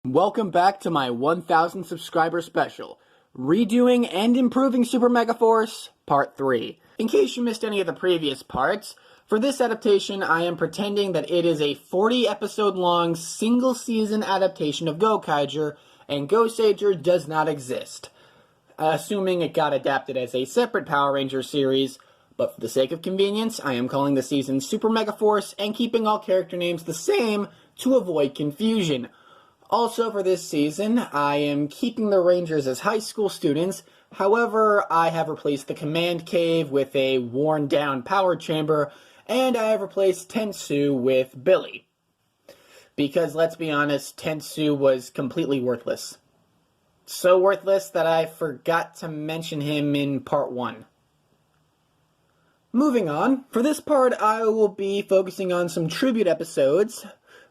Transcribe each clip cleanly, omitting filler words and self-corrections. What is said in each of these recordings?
Welcome back to my 1000 subscriber special, Redoing and Improving Super Megaforce, Part 3. In case you missed any of the previous parts, for this adaptation I am pretending that it is a 40 episode long single season adaptation of Gokaiger, and Goseiger does not exist. Assuming it got adapted as a separate Power Rangers series, but for the sake of convenience, I am calling the season Super Megaforce and keeping all character names the same to avoid confusion. Also for this season, I am keeping the Rangers as high school students, however, I have replaced the Command Cave with a worn-down power chamber, and I have replaced Tensu with Billy. Because, let's be honest, Tensu was completely worthless. So worthless that I forgot to mention him in Part 1. Moving on, for this part I will be focusing on some tribute episodes,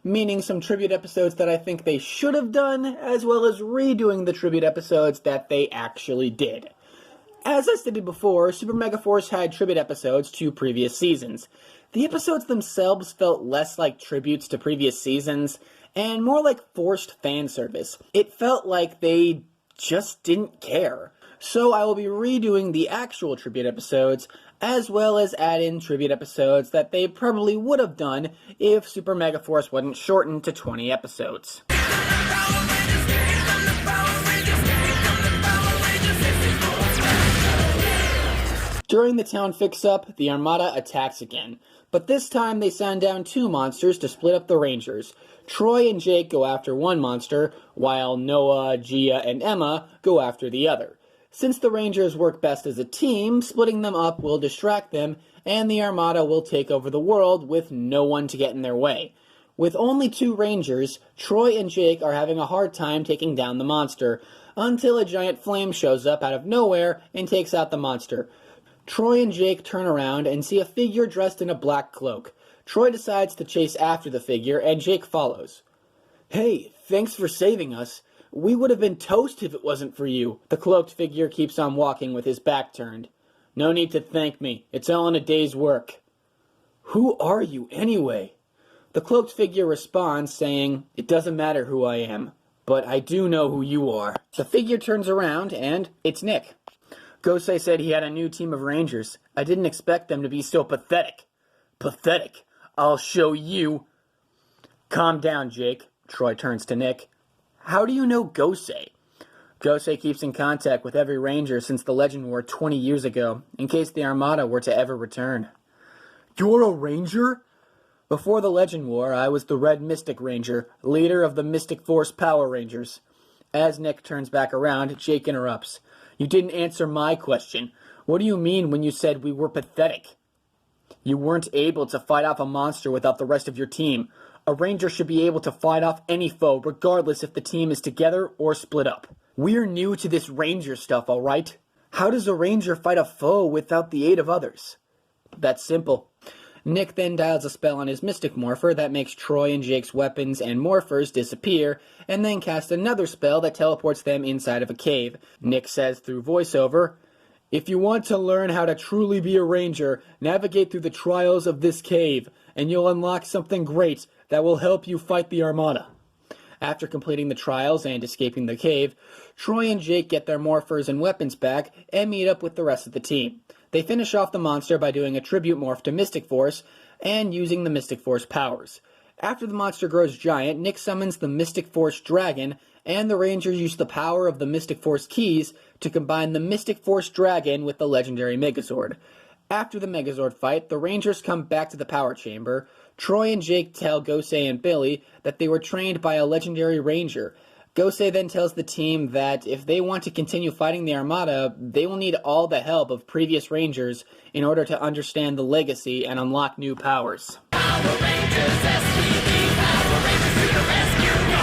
meaning some tribute episodes that I think they should have done, as well as redoing the tribute episodes that they actually did. As I stated before, Super Megaforce had tribute episodes to previous seasons. The episodes themselves felt less like tributes to previous seasons, and more like forced fan service. It felt like they just didn't care. So I will be redoing the actual tribute episodes, as well as add in tribute episodes that they probably would have done if Super Megaforce wasn't shortened to 20 episodes. During the town fix-up, the Armada attacks again, but this time they send down two monsters to split up the Rangers. Troy and Jake go after one monster, while Noah, Gia, and Emma go after the other. Since the Rangers work best as a team, splitting them up will distract them, and the Armada will take over the world with no one to get in their way. With only two Rangers, Troy and Jake are having a hard time taking down the monster, until a giant flame shows up out of nowhere and takes out the monster. Troy and Jake turn around and see a figure dressed in a black cloak. Troy decides to chase after the figure, and Jake follows. "Hey, thanks for saving us. We would have been toast if it wasn't for you." The cloaked figure keeps on walking with his back turned. "No need to thank me. It's all in a day's work." "Who are you, anyway?" The cloaked figure responds, saying, "It doesn't matter who I am, but I do know who you are." The figure turns around, and it's Nick. "Gosei said he had a new team of Rangers. I didn't expect them to be so pathetic." "Pathetic? I'll show you." "Calm down, Jake." Troy turns to Nick. "How do you know Gosei?" "Gosei keeps in contact with every Ranger since the Legend War 20 years ago, in case the Armada were to ever return." "You're a Ranger?" "Before the Legend War, I was the Red Mystic Ranger, leader of the Mystic Force Power Rangers." As Nick turns back around, Jake interrupts. "You didn't answer my question. What do you mean when you said we were pathetic?" "You weren't able to fight off a monster without the rest of your team. A Ranger should be able to fight off any foe, regardless if the team is together or split up." "We're new to this Ranger stuff, alright? How does a Ranger fight a foe without the aid of others?" "That's simple." Nick then dials a spell on his Mystic Morpher that makes Troy and Jake's weapons and morphers disappear, and then casts another spell that teleports them inside of a cave. Nick says through voiceover, "If you want to learn how to truly be a Ranger, navigate through the trials of this cave, and you'll unlock something great that will help you fight the Armada." After completing the trials and escaping the cave, Troy and Jake get their morphers and weapons back and meet up with the rest of the team. They finish off the monster by doing a tribute morph to Mystic Force and using the Mystic Force powers. After the monster grows giant, Nick summons the Mystic Force Dragon, and the Rangers use the power of the Mystic Force keys to combine the Mystic Force Dragon with the legendary Megazord. After the Megazord fight, the Rangers come back to the power chamber. Troy and Jake tell Gosei and Billy that they were trained by a legendary Ranger. Gosei then tells the team that if they want to continue fighting the Armada, they will need all the help of previous Rangers in order to understand the legacy and unlock new powers. Power Rangers, SPD, Power Rangers to the rescue, go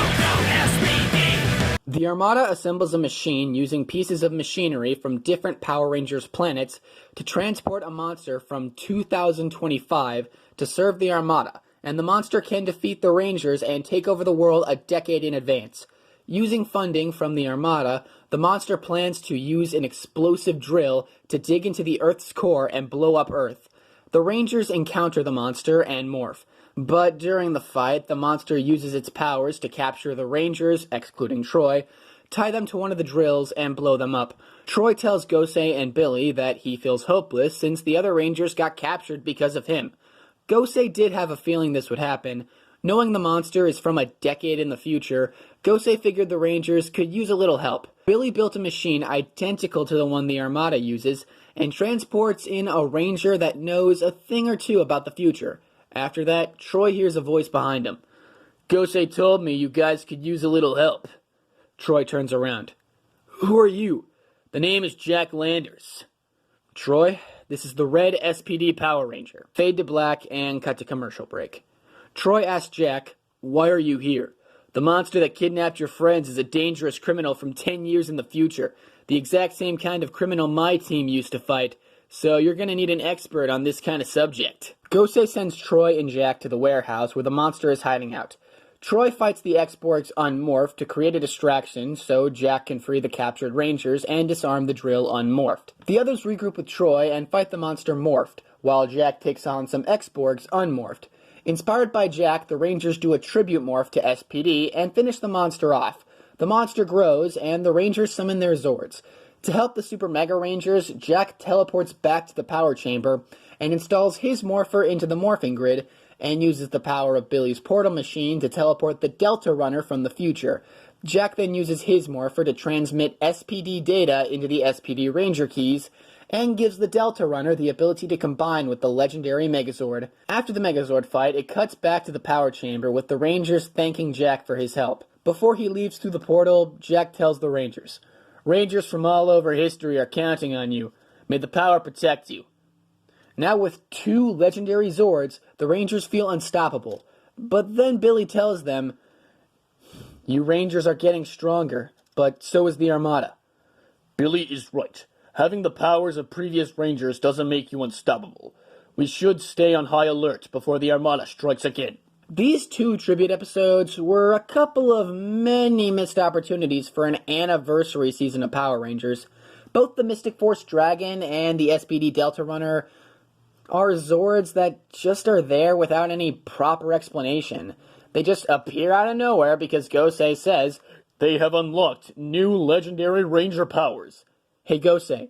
SPD! The Armada assembles a machine using pieces of machinery from different Power Rangers planets to transport a monster from 2025 to serve the Armada, and the monster can defeat the Rangers and take over the world a decade in advance. Using funding from the Armada, the monster plans to use an explosive drill to dig into the Earth's core and blow up Earth. The Rangers encounter the monster and morph, But during the fight, the monster uses its powers to capture the Rangers, excluding Troy, tie them to one of the drills, and blow them up. Troy tells Gosei and Billy that he feels hopeless since the other Rangers got captured because of him. Gosei did have a feeling this would happen. Knowing the monster is from a decade in the future, Gosei figured the Rangers could use a little help. Billy built a machine identical to the one the Armada uses, and transports in a Ranger that knows a thing or two about the future. After that, Troy hears a voice behind him. "Gosei told me you guys could use a little help." Troy turns around. "Who are you?" "The name is Jack Landers." "Troy, this is the red SPD Power Ranger." Fade to black and cut to commercial break. Troy asks Jack, "Why are you here?" "The monster that kidnapped your friends is a dangerous criminal from 10 years in the future. The exact same kind of criminal my team used to fight. So you're gonna need an expert on this kind of subject." Gosei sends Troy and Jack to the warehouse where the monster is hiding out. Troy fights the X-Borgs unmorphed to create a distraction so Jack can free the captured Rangers and disarm the drill unmorphed. The others regroup with Troy and fight the monster morphed, while Jack takes on some X-Borgs unmorphed. Inspired by Jack, the Rangers do a tribute morph to SPD and finish the monster off. The monster grows, and the Rangers summon their Zords. To help the Super Mega Rangers, Jack teleports back to the power chamber and installs his morpher into the morphing grid, and uses the power of Billy's portal machine to teleport the Delta Runner from the future. Jack then uses his morpher to transmit SPD data into the SPD Ranger keys, and gives the Delta Runner the ability to combine with the legendary Megazord. After the Megazord fight, it cuts back to the power chamber with the Rangers thanking Jack for his help. Before he leaves through the portal, Jack tells the Rangers, "Rangers from all over history are counting on you. May the power protect you." Now with 2 legendary Zords, the Rangers feel unstoppable. But then Billy tells them, "You Rangers are getting stronger, but so is the Armada." "Billy is right. Having the powers of previous Rangers doesn't make you unstoppable. We should stay on high alert before the Armada strikes again." These 2 tribute episodes were a couple of many missed opportunities for an anniversary season of Power Rangers. Both the Mystic Force Dragon and the SPD Delta Runner are Zords that just are there without any proper explanation. They just appear out of nowhere because Gosei says, "They have unlocked new legendary Ranger powers." Hey Gosei,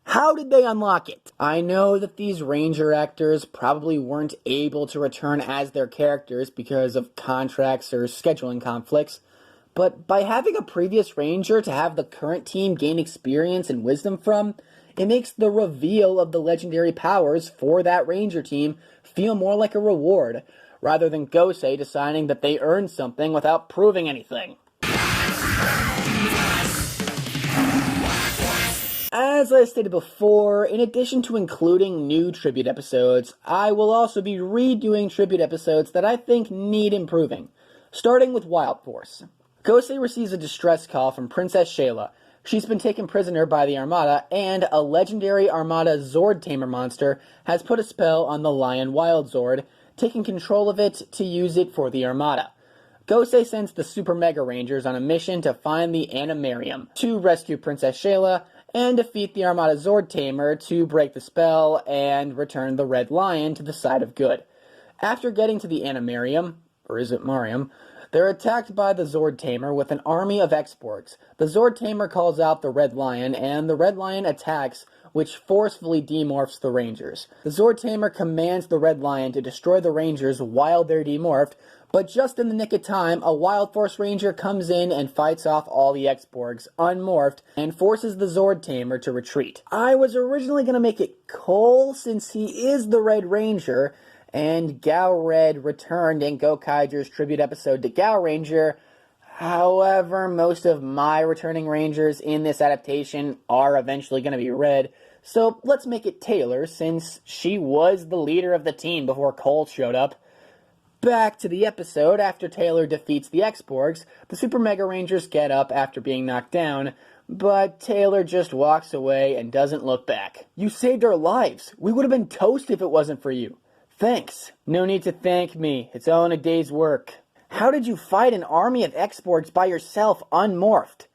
how did they unlock it? I know that these Ranger actors probably weren't able to return as their characters because of contracts or scheduling conflicts, but by having a previous Ranger to have the current team gain experience and wisdom from, it makes the reveal of the legendary powers for that Ranger team feel more like a reward, rather than Gosei deciding that they earned something without proving anything. As I stated before, in addition to including new tribute episodes, I will also be redoing tribute episodes that I think need improving, starting with Wild Force. Gosei receives a distress call from Princess Shayla. She's been taken prisoner by the Armada, and a legendary Armada Zord Tamer monster has put a spell on the Lion Wild Zord, taking control of it to use it for the Armada. Gosei sends the Super Mega Rangers on a mission to find the Animarium, to rescue Princess Shayla, and defeat the Armada Zord Tamer to break the spell and return the Red Lion to the side of good. After getting to the Animarium, or is it Marium, they're attacked by the Zord Tamer with an army of X-Borgs. The Zord Tamer calls out the Red Lion, and the Red Lion attacks, which forcefully demorphs the Rangers. The Zord Tamer commands the Red Lion to destroy the Rangers while they're demorphed, but just in the nick of time, a Wild Force Ranger comes in and fights off all the X-Borgs, unmorphed, and forces the Zord Tamer to retreat. I was originally going to make it Cole, since he is the Red Ranger, and Gao Red returned in Gokaiger's tribute episode to Gao Ranger. However, most of my returning Rangers in this adaptation are eventually going to be Red, so let's make it Taylor, since she was the leader of the team before Cole showed up. Back to the episode. After Taylor defeats the X-Borgs, the Super Mega Rangers get up after being knocked down, but Taylor just walks away and doesn't look back. "You saved our lives. We would have been toast if it wasn't for you." "Thanks." "No need to thank me. It's all in a day's work." "How did you fight an army of X-Borgs by yourself, unmorphed?"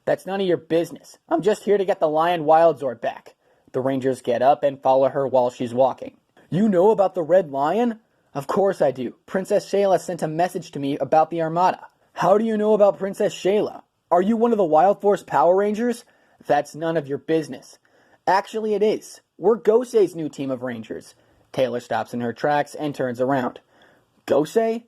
"That's none of your business. I'm just here to get the Lion Wild Zord back." The Rangers get up and follow her while she's walking. "You know about the Red Lion?" Of course I do. Princess Shayla sent a message to me about the Armada. How do you know about Princess Shayla? Are you one of the Wild Force Power Rangers? That's none of your business. Actually, it is. We're Gosei's new team of Rangers. Taylor stops in her tracks and turns around. Gosei?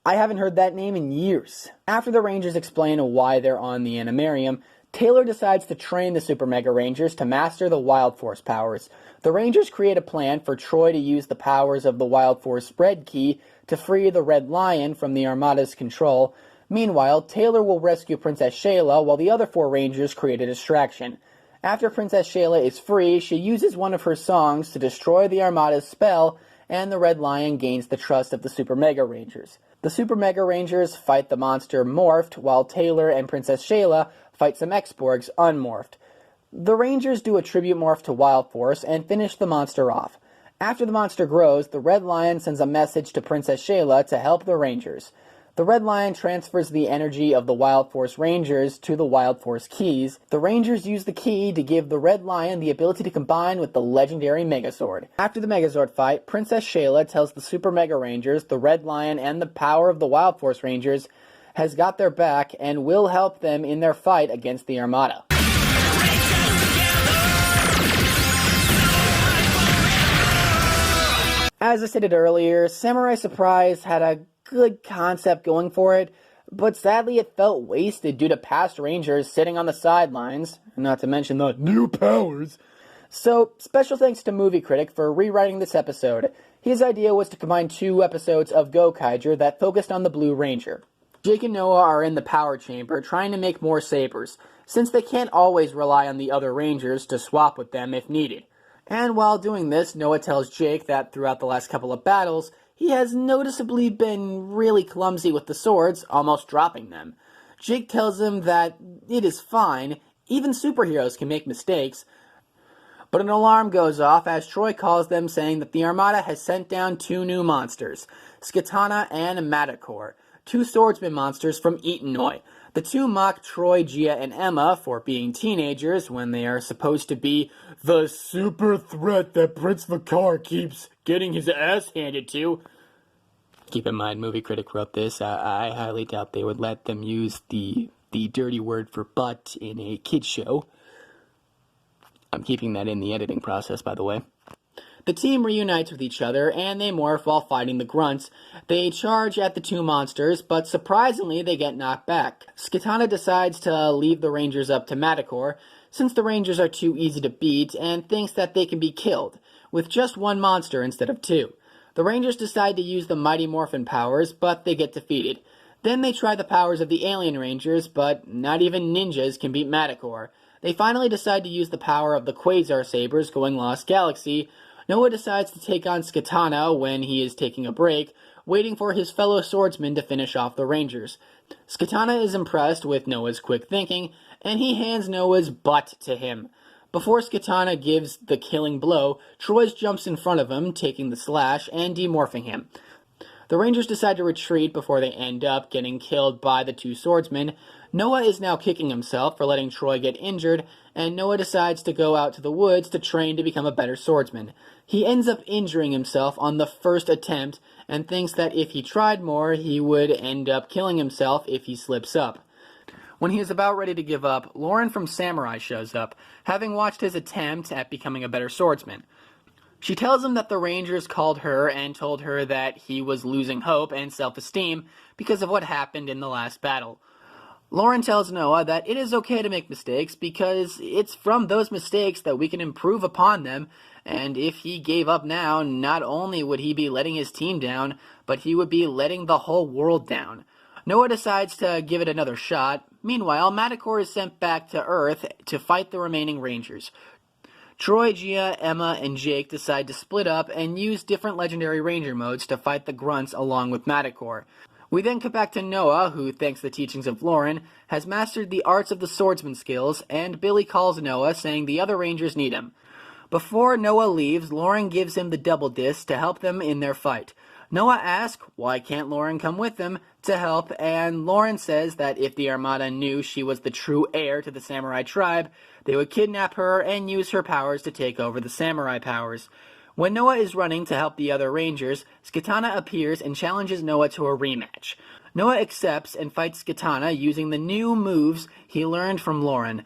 I haven't heard that name in years. After the Rangers explain why they're on the Animarium, Taylor decides to train the Super Mega Rangers to master the Wild Force powers. The Rangers create a plan for Troy to use the powers of the Wild Force Red Key to free the Red Lion from the Armada's control. Meanwhile, Taylor will rescue Princess Shayla while the other 4 Rangers create a distraction. After Princess Shayla is free, she uses one of her songs to destroy the Armada's spell, and the Red Lion gains the trust of the Super Mega Rangers. The Super Mega Rangers fight the monster morphed, while Taylor and Princess Shayla fight some X-Borgs unmorphed. The Rangers do a tribute morph to Wild Force and finish the monster off. After the monster grows, the Red Lion sends a message to Princess Shayla to help the Rangers. The Red Lion transfers the energy of the Wild Force Rangers to the Wild Force Keys. The Rangers use the key to give the Red Lion the ability to combine with the legendary Megazord. After the Megazord fight, Princess Shayla tells the Super Mega Rangers the Red Lion and the power of the Wild Force Rangers has got their back and will help them in their fight against the Armada. As I stated earlier, Samurai Surprise had a good concept going for it, but sadly it felt wasted due to past Rangers sitting on the sidelines, not to mention the new powers. So, special thanks to Movie Critic for rewriting this episode. His idea was to combine 2 episodes of Gokaiger that focused on the Blue Ranger. Jake and Noah are in the power chamber trying to make more sabers, since they can't always rely on the other Rangers to swap with them if needed. And while doing this, Noah tells Jake that throughout the last couple of battles, he has noticeably been really clumsy with the swords, almost dropping them. Jake tells him that it is fine, even superheroes can make mistakes, but an alarm goes off as Troy calls them saying that the Armada has sent down 2 new monsters, Skitana and Megaforce, 2 swordsman monsters from Etonoi. The 2 mock Troy, Gia, and Emma for being teenagers when they are supposed to be the super threat that Prince Vakar keeps getting his ass handed to. Keep in mind, Movie Critic wrote this. I highly doubt they would let them use the dirty word for butt in a kid's show. I'm keeping that in the editing process, by the way. The team reunites with each other, and they morph while fighting the grunts. They charge at the 2 monsters, but surprisingly they get knocked back. Skitana decides to leave the Rangers up to Megaforce, since the Rangers are too easy to beat, and thinks that they can be killed, with just 1 monster instead of 2. The Rangers decide to use the Mighty Morphin powers, but they get defeated. Then they try the powers of the Alien Rangers, but not even ninjas can beat Megaforce. They finally decide to use the power of the Quasar Sabers going Lost Galaxy. Noah decides to take on Skitana when he is taking a break, waiting for his fellow swordsmen to finish off the Rangers. Skitana is impressed with Noah's quick thinking, and he hands Noah's butt to him. Before Skitana gives the killing blow, Troy jumps in front of him, taking the slash and demorphing him. The Rangers decide to retreat before they end up getting killed by the 2 swordsmen. Noah is now kicking himself for letting Troy get injured, and Noah decides to go out to the woods to train to become a better swordsman. He ends up injuring himself on the first attempt, and thinks that if he tried more, he would end up killing himself if he slips up. When he is about ready to give up, Lauren from Samurai shows up, having watched his attempt at becoming a better swordsman. She tells him that the Rangers called her and told her that he was losing hope and self-esteem because of what happened in the last battle. Lauren tells Noah that it is okay to make mistakes because it's from those mistakes that we can improve upon them, and if he gave up now, not only would he be letting his team down, but he would be letting the whole world down. Noah decides to give it another shot. Meanwhile, Megaforce is sent back to Earth to fight the remaining Rangers. Troy, Gia, Emma, and Jake decide to split up and use different legendary Ranger modes to fight the grunts along with Megaforce. We then cut back to Noah, who, thanks to the teachings of Lauren, has mastered the arts of the swordsman skills, and Billy calls Noah, saying the other Rangers need him. Before Noah leaves, Lauren gives him the double disc to help them in their fight. Noah asks, why can't Lauren come with them to help, and Lauren says that if the Armada knew she was the true heir to the samurai tribe, they would kidnap her and use her powers to take over the samurai powers. When Noah is running to help the other Rangers, Skitana appears and challenges Noah to a rematch. Noah accepts and fights Skitana using the new moves he learned from Lauren,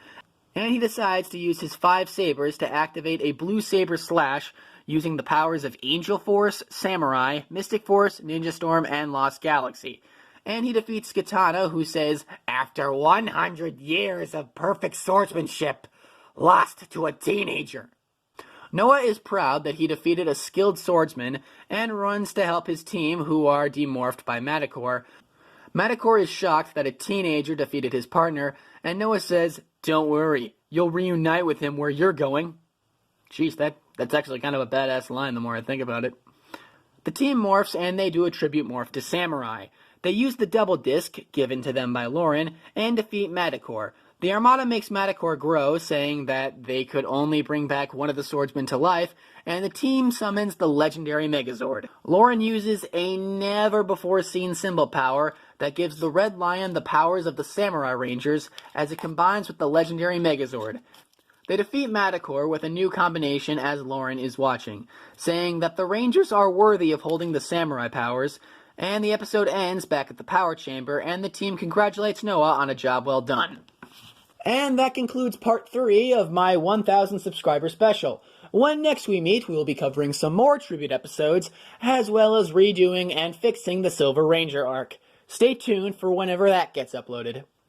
and he decides to use his 5 sabers to activate a blue saber slash using the powers of Angel Force, Samurai, Mystic Force, Ninja Storm, and Lost Galaxy. And he defeats Skitana, who says, "After 100 years of perfect swordsmanship, lost to a teenager." Noah is proud that he defeated a skilled swordsman and runs to help his team, who are demorphed by Megaforce. Megaforce is shocked that a teenager defeated his partner, and Noah says, "Don't worry, you'll reunite with him where you're going." Jeez, that's actually kind of a badass line the more I think about it. The team morphs and they do a tribute morph to Samurai. They use the double disc, given to them by Lauren, and defeat Megaforce. The Armada makes Megaforce grow, saying that they could only bring back one of the swordsmen to life, and the team summons the legendary Megazord. Lauren uses a never-before-seen symbol power that gives the Red Lion the powers of the Samurai Rangers as it combines with the legendary Megazord. They defeat Megaforce with a new combination as Lauren is watching, saying that the Rangers are worthy of holding the Samurai powers, and the episode ends back at the power chamber, and the team congratulates Noah on a job well done. And that concludes part 3 of my 1,000 subscriber special. When next we meet, we will be covering some more tribute episodes, as well as redoing and fixing the Silver Ranger arc. Stay tuned for whenever that gets uploaded.